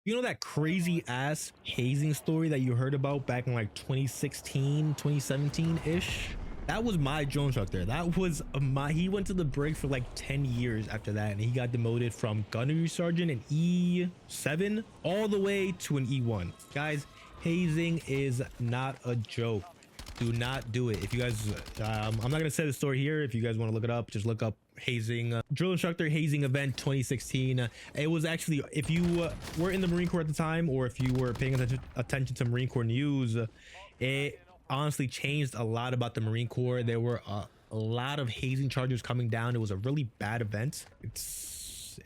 You know that crazy ass hazing story that you heard about back in like 2016, 2017-ish? That was my drill instructor. That was he went to the brig for like 10 years after that, and he got demoted from gunnery sergeant in E7 all the way to an E1. Guys, hazing is not a joke. Do not do it. If you guys I'm not gonna say the story here. If you guys want to look it up, just look up hazing drill instructor hazing event 2016. It was actually, if you were in the Marine Corps at the time, or if you were paying attention to Marine Corps news, it honestly changed a lot about the Marine Corps. There were a lot of hazing charges coming down. It was a really bad event.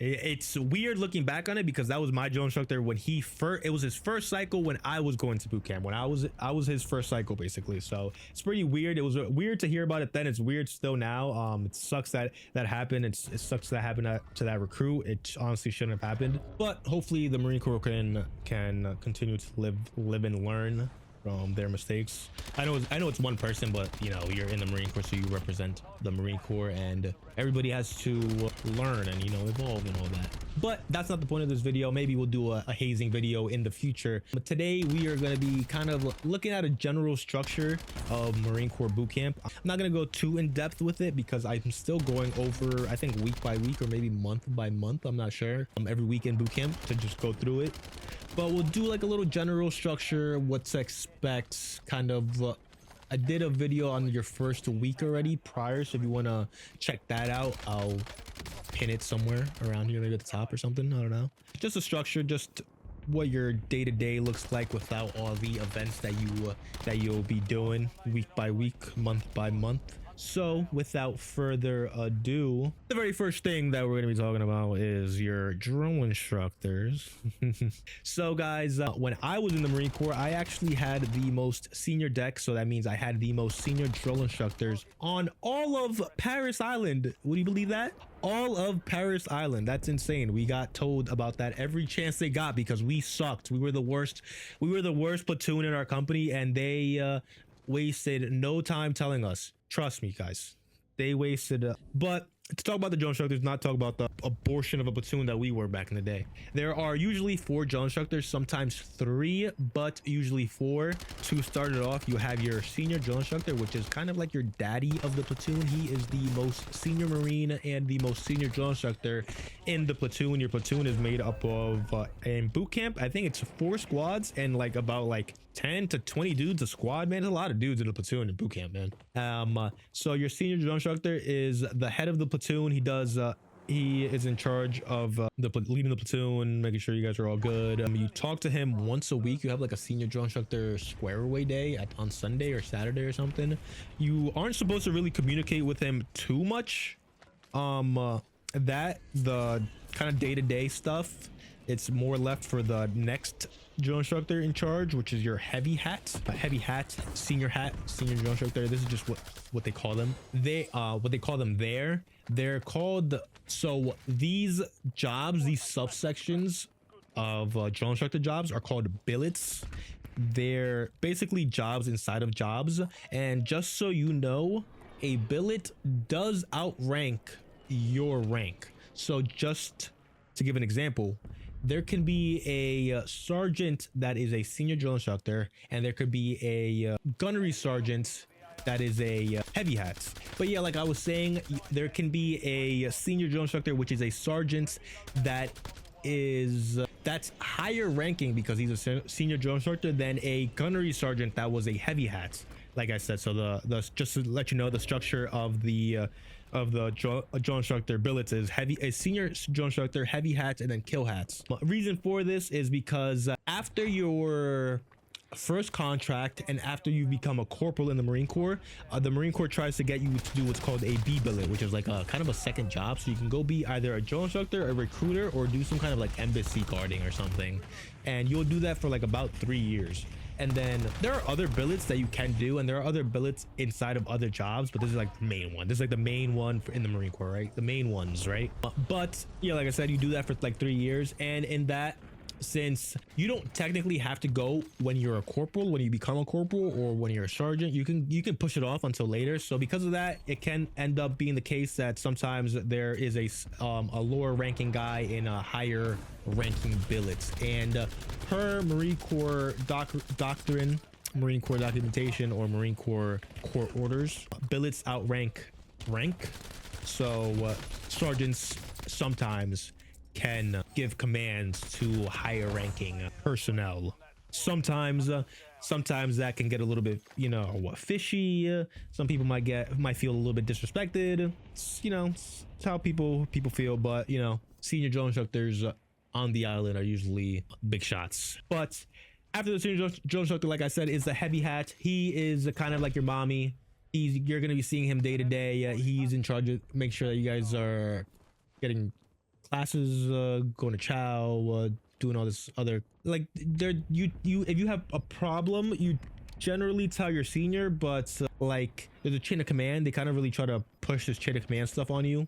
It's weird looking back on it, because that was my drill instructor when it was his first cycle when I was going to boot camp, when I was his first cycle basically. So it's pretty weird. It was weird to hear about it then. It's weird still now. It sucks that happened. It sucks that happened to that recruit. It honestly shouldn't have happened, but hopefully the Marine Corps can continue to live and learn from their mistakes. I know it's one person, but you know, you're in the Marine Corps, so you represent the Marine Corps, and everybody has to learn and, you know, evolve and all that. But that's not the point of this video. Maybe we'll do a hazing video in the future, but today we are going to be kind of looking at a general structure of Marine Corps boot camp. I'm not going to go too in depth with it, because I'm still going over, I think, week by week, or maybe month by month, I'm not sure, every week in boot camp, to just go through it. But we'll do like a little general structure, what to expect, kind of. I did a video on your first week already prior, so if you want to check that out, I'll pin it somewhere around here, maybe at the top or something. I don't know. Just a structure, just what your day-to-day looks like without all the events that you'll be doing week by week, month by month. So without further ado, the very first thing that we're going to be talking about is your drill instructors. So guys, when I was in the Marine Corps, I actually had the most senior deck. So that means I had the most senior drill instructors on all of Paris Island. Would you believe that? All of Paris Island. That's insane. We got told about that every chance they got, because we sucked. We were the worst platoon in our company, and they wasted no time telling us. Trust me, guys, they wasted but to talk about the drill instructors, not talk about the abortion of a platoon that we were back in the day. There are usually 4 drill instructors, sometimes 3, but usually 4. To start it off, you have your senior drill instructor, which is kind of like your daddy of the platoon. He is the most senior Marine and the most senior drill instructor in the platoon. Your platoon is made up of in boot camp, I think it's 4 squads and like about like 10 to 20 dudes a squad, man. There's a lot of dudes in the platoon in boot camp, man. So your senior drill instructor is the head of the platoon. He is in charge of leading the platoon, making sure you guys are all good. You talk to him once a week. You have like a senior drill instructor square away day on Sunday or Saturday or something. You aren't supposed to really communicate with him too much. That the kind of day-to-day stuff, it's more left for the next drill instructor in charge, which is your heavy hat, senior drill instructor. This is just what they call them. They're called, so these jobs, these subsections of drill instructor jobs are called billets. They're basically jobs inside of jobs, and just so you know, a billet does outrank your rank. So just to give an example, there can be a sergeant that is a senior drill instructor, and there could be a gunnery sergeant that is a heavy hat. But yeah, like I was saying, there can be a senior drill instructor, which is a sergeant that's higher ranking because he's a senior drill instructor than a gunnery sergeant that was a heavy hat. Like I said, so the just to let you know, the structure of the drill instructor billets is a senior drill instructor, heavy hats, and then kill hats. Reason for this is because after your first contract and after you become a corporal in the Marine Corps tries to get you to do what's called a B billet, which is like a kind of a second job. So you can go be either a drill instructor, a recruiter, or do some kind of like embassy guarding or something, and you'll do that for like about 3 years. And then there are other billets that you can do, and there are other billets inside of other jobs, but this is like the main one. This is like the main one in the Marine Corps, right? The main ones, right? But yeah, like I said, you do that for like 3 years, and in that since you don't technically have to go when you're a corporal, when you become a corporal, or when you're a sergeant, you can push it off until later. So because of that, it can end up being the case that sometimes there is a lower ranking guy in a higher ranking billets, and per Marine Corps doctrine, Marine Corps documentation, or Marine Corps court orders, billets outrank rank. So sergeants sometimes can give commands to higher ranking personnel. Sometimes that can get a little bit, you know, fishy. Some people might feel a little bit disrespected. It's how people feel. But you know, senior drill instructors on the island are usually big shots. But after the senior drill instructor, like I said, is the heavy hat. He is kind of like your mommy. You're gonna be seeing him day to day. He's in charge of make sure that you guys are getting classes, going to chow, doing all this other, like, if you have a problem, you generally tell your senior, but like there's a chain of command. They kind of really try to push this chain of command stuff on you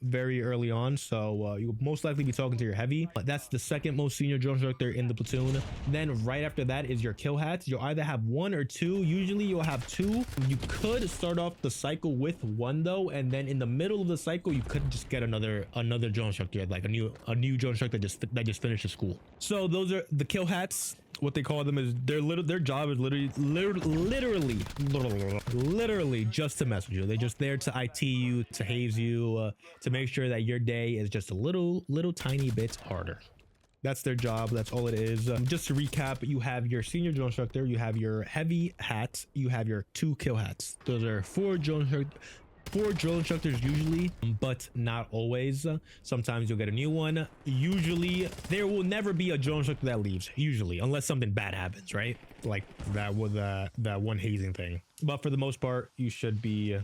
very early on, so you'll most likely be talking to your heavy. That's the second most senior drill instructor in the platoon. Then right after that is your kill hats. You'll either have one or two. Usually you'll have two. You could start off the cycle with one though, and then in the middle of the cycle you could just get another drill instructor, like a new drill instructor that just finished the school. So those are the kill hats. What they call them is their job is literally just to mess with you. They're just there to IT you, to haze you, to make sure that your day is just a little tiny bit harder. That's their job. That's all it is. Just to recap, you have your senior drill instructor, you have your heavy hat, you have your two kill hats. Those are four drill instructors usually, but not always. Sometimes you'll get a new one. Usually there will never be a drill instructor that leaves, usually, unless something bad happens, right? Like that with that one hazing thing. But for the most part, you should be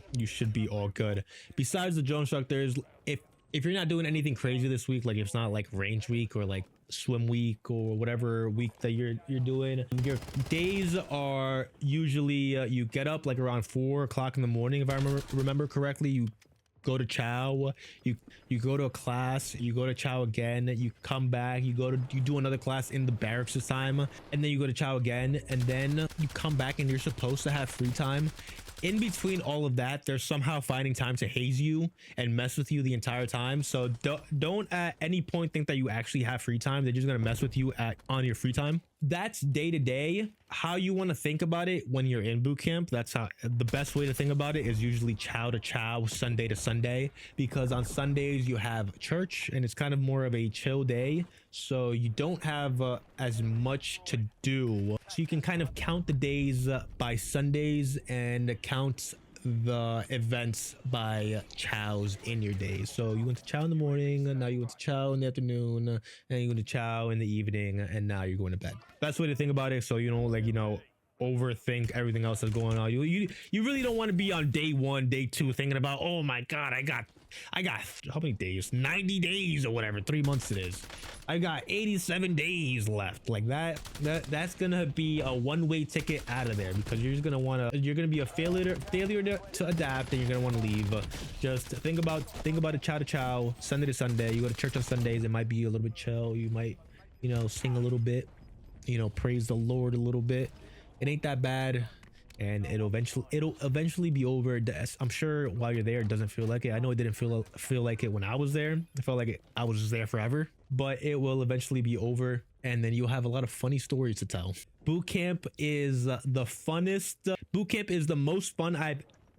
all good. Besides the drill instructors, if you're not doing anything crazy this week, like if it's not like range week or like swim week or whatever week that you're doing, your days are usually you get up like around 4 o'clock in the morning, if I remember correctly. You go to chow, you go to a class, you go to chow again, you come back, you do another class in the barracks this time, and then you go to chow again, and then you come back and you're supposed to have free time. In between all of that, they're somehow finding time to haze you and mess with you the entire time. So don't at any point think that you actually have free time. They're just gonna mess with you on your free time. That's day to day. How you want to think about it when you're in boot camp, that's how the best way to think about it is usually chow to chow, Sunday to Sunday, because on Sundays you have church and it's kind of more of a chill day, so you don't have as much to do. So you can kind of count the days by Sundays and count the events by chows in your days. So you went to chow in the morning, and now you went to chow in the afternoon, and you went to chow in the evening, and now you're going to bed. Best way to think about it, so you don't, like, you know, overthink everything else that's going on. You really don't want to be on day 1, day 2 thinking about, oh my god, I got how many days, 90 days or whatever, 3 months it is, I got 87 days left. Like that's gonna be a one-way ticket out of there, because you're gonna be a failure to adapt, and you're gonna want to leave. Just think about a chow to chow, Sunday to Sunday. You go to church on Sundays, it might be a little bit chill, you might, you know, sing a little bit, you know, praise the Lord a little bit. It ain't that bad, and it'll eventually be over. I'm sure while you're there it doesn't feel like it. I know it didn't feel like it when I was there. It felt like I was just there forever, but it will eventually be over, and then you'll have a lot of funny stories to tell. Boot camp is the funnest. Boot camp is the most fun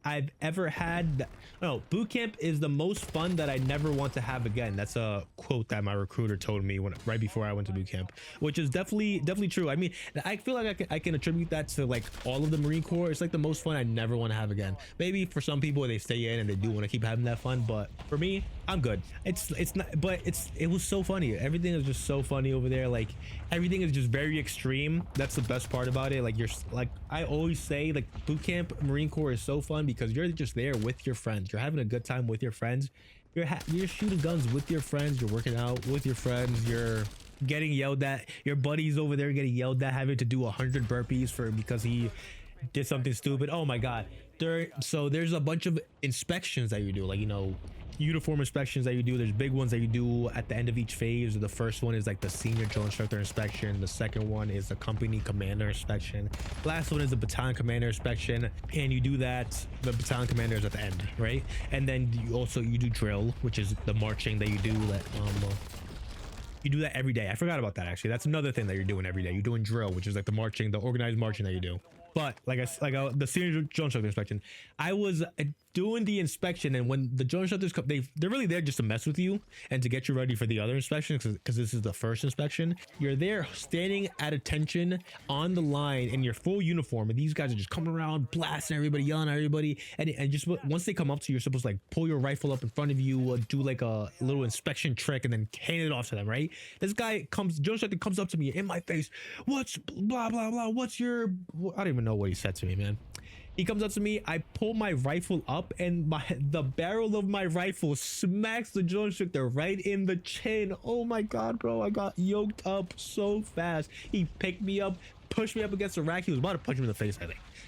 I've ever had. No, boot camp is the most fun that I never want to have again. That's a quote that my recruiter told me right before I went to boot camp, which is definitely true. I mean, I feel like I can attribute that to like all of the Marine Corps. It's like the most fun I never want to have again. Maybe for some people they stay in and they do want to keep having that fun, but for me, I'm good. It's not, but it was so funny. Everything is just so funny over there. Like everything is just very extreme. That's the best part about it. Like I always say, like boot camp Marine Corps is so fun because you're just there with your friends. You're having a good time with your friends. You're shooting guns with your friends. You're working out with your friends. You're getting yelled at. Your buddy's over there getting yelled at, having to do 100 burpees because he did something stupid. Oh my god, So there's a bunch of inspections that you do, like, you know, uniform inspections that you do. There's big ones that you do at the end of each phase. The first one is like the senior drill instructor inspection. The second one is the company commander inspection. Last one is the battalion commander inspection, and you do that, the battalion commander is at the end, right? And then you do drill, which is the marching that you do, that you do that every day. I forgot about that, actually. That's another thing that you're doing every day. You're doing drill, which is like the marching, the organized marching that you do. But the senior drill instructor inspection, I was doing the inspection, and when the drill instructors come, they're really there just to mess with you and to get you ready for the other inspection, because this is the first inspection. You're there standing at attention on the line in your full uniform, and these guys are just coming around blasting everybody, yelling at everybody, and just once they come up to you, you're supposed to like pull your rifle up in front of you, do like a little inspection trick, and then hand it off to them, right? This guy drill instructor comes up to me in my face, what's blah blah blah, what's your, I don't even know what he said to me, man. He comes up to me, I pull my rifle up, and the barrel of my rifle smacks the drill instructor right in the chin. Oh my god, bro, I got yoked up so fast. He picked me up, pushed me up against the rack. He was about to punch me in the face,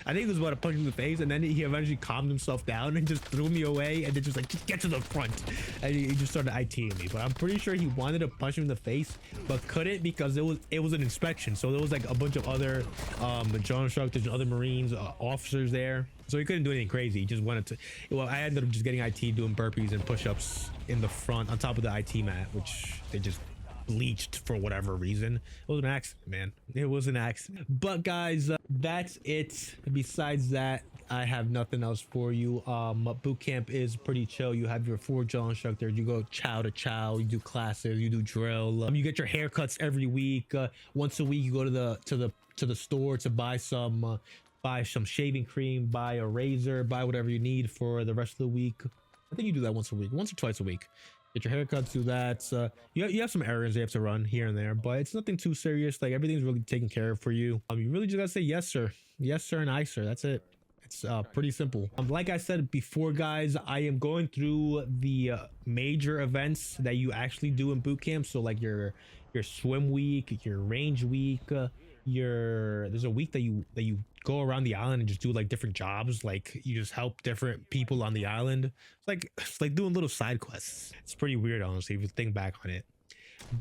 I think he was about to punch me in the face, and then he eventually calmed himself down and just threw me away, and then just like, just get to the front. And he just started ITing me. But I'm pretty sure he wanted to punch me in the face, but couldn't, because it was an inspection. So there was like a bunch of other drill instructors and other Marines, officers there. So he couldn't do anything crazy. He just wanted to, well, I ended up just getting IT, doing burpees and push-ups in the front on top of the IT mat, which they just bleached for whatever reason. It was an accident, man. It was an accident. But guys, that's it. Besides that, I have nothing else for you. Boot camp is pretty chill. You have your 4 drill instructors. You go chow to chow. You do classes. You do drill. You get your haircuts every week. Once a week, you go to the store to buy some shaving cream, buy a razor, buy whatever you need for the rest of the week. I think you do that once or twice a week. Get your haircuts, do that. You have some errands you have to run here and there, but it's nothing too serious. Like, everything's really taken care of for you. You really just gotta say yes sir, and I sir. That's it. It's pretty simple. Like I said before, guys, I am going through the major events that you actually do in boot camp. So like your swim week, your range week, there's a week that you go around the island and just do like different jobs. Like, you just help different people on the island. It's like doing little side quests. It's pretty weird, honestly, if you think back on it.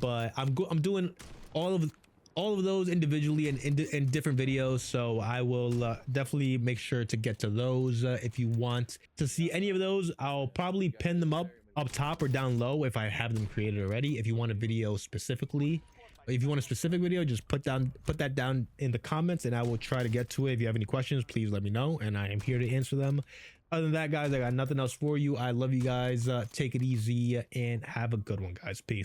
But I'm doing all of those individually and in different videos, so I will definitely make sure to get to those. If you want to see any of those, I'll probably pin them up top or down low if I have them created already. If you want a video specifically, if you want a specific video, just put that down in the comments, and I will try to get to it. If you have any questions, please let me know, and I am here to answer them. Other than that, guys, I got nothing else for you. I love you guys. Take it easy and have a good one, guys. Peace.